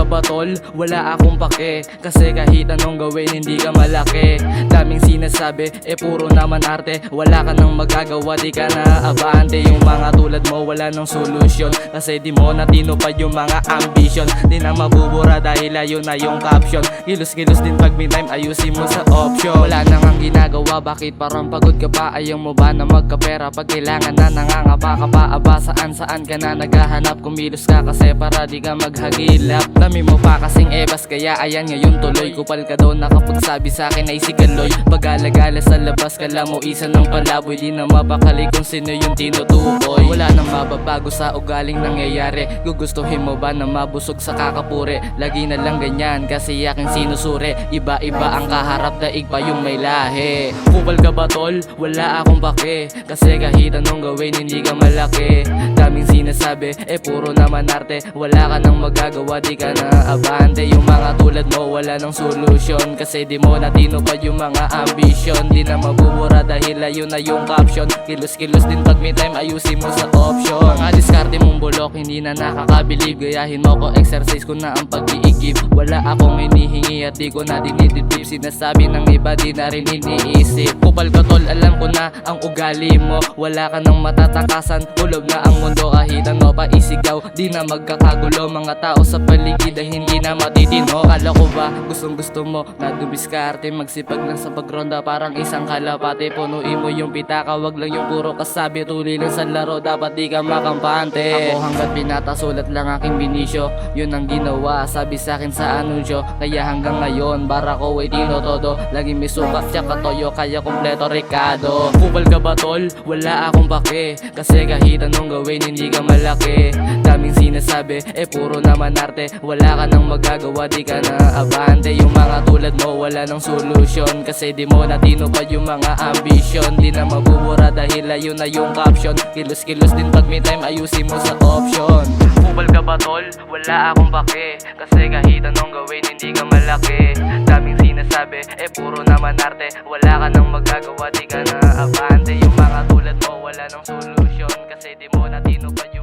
ba tol? Wala akong pake, kasi kahit anong gawin hindi ka malaki. Daming sinasabi, puro naman arte. Wala ka nang magagawa, di ka na abante. Yung mga tulad mo wala nang solusyon, kasi di mo natinupad yung mga ambition. Di na mabubura dahil ayun na yung caption. Kilos-kilos din pag minime, ayusin mo sa option. Wala nang ang ginagawa, bakit parang pagod ka pa? Ayaw mo ba na magkapera pag kailangan na nangangapa ka pa? Aba saan ka na naghahanap? Kumilos ka kasi para di ka maghagilap. Dami mo pa kasing ebas, kaya ayan ngayon tuloy. Kupal ka daw nakapagsabi sa akin ay si Galoy. Pag-alagala sa labas, kala mo isa ng palaboy. Di na mapakali kung sino yung tinutukoy. Wala nang mababago sa ugaling nangyayari. Gugustuhin mo ba na mabusog sa kakapure? Lagi na lang ganyan kasi aking sinusuri. Iba-iba ang kaharap, daig pa yung may lahi. Kupal ka ba tol? Wala akong pake, kasi kahit anong gawin hindi ka malaki. Daming sinasabi, puro naman arte. Wala ka nang magagawa, di ka na abante. Yung mga tulad mo wala nang solusyon, kasi di mo natinupad yung mga ambition. Di na mabubura dahil ayun na yung caption. Kilos-kilos din pag may time, ayusin mo sa option. Mga diskarte mong bulok, hindi na nakakabilib. Gayahin mo ko, exercise ko na ang pag-iigib. Wala akong hinihingi at di ko na dinidibdib. Sinasabi ng iba, di na rin iniisip. Kupal ka tol, alam ko na ang ugali mo. Wala ka nang matatakasan, kulob na ang mundo. Kahit ano pa isigaw, di na magkakagulo. Mga tao sa paligid ay hindi na matitino. Kala ko ba gustong gusto mo na dumiskarte, magsipag lang sa pagronda parang isang kalapate. Punuin mo yung pitaka, wag lang yung puro kasabi. Tuloy lang sa laro, dapat di ka makampante. Ako hanggat pinata, sulat lang aking binisyo. Yun ang ginawa, sabi sa akin sa anunsyo. Kaya hanggang ngayon, bara ko ay tinotodo. Laging may sukat tsaka toyo, kaya kompleto Ricardo. Kupal ka ba tol? Wala akong pake, kasi kahit anong gawin hindi ka malaki. Daming sinasabi, puro naman arte. Wala ka nang magagawa, di ka na abante. Yung mga tulad mo wala nang solusyon, kasi di mo natinupad yung mga ambition. Di na mabubura dahil ayun na yung caption. Kilos-kilos din pag may time, ayusin mo sa option. Kupal ka ba tol? Wala akong pake, kasi kahit anong gawin hindi ka malaki. Daming sinasabi, puro naman arte. Wala ka nang magagawa, di ka na abante. Yung mga tulad mo wala nang solusyon, kasi di mo natinupad yung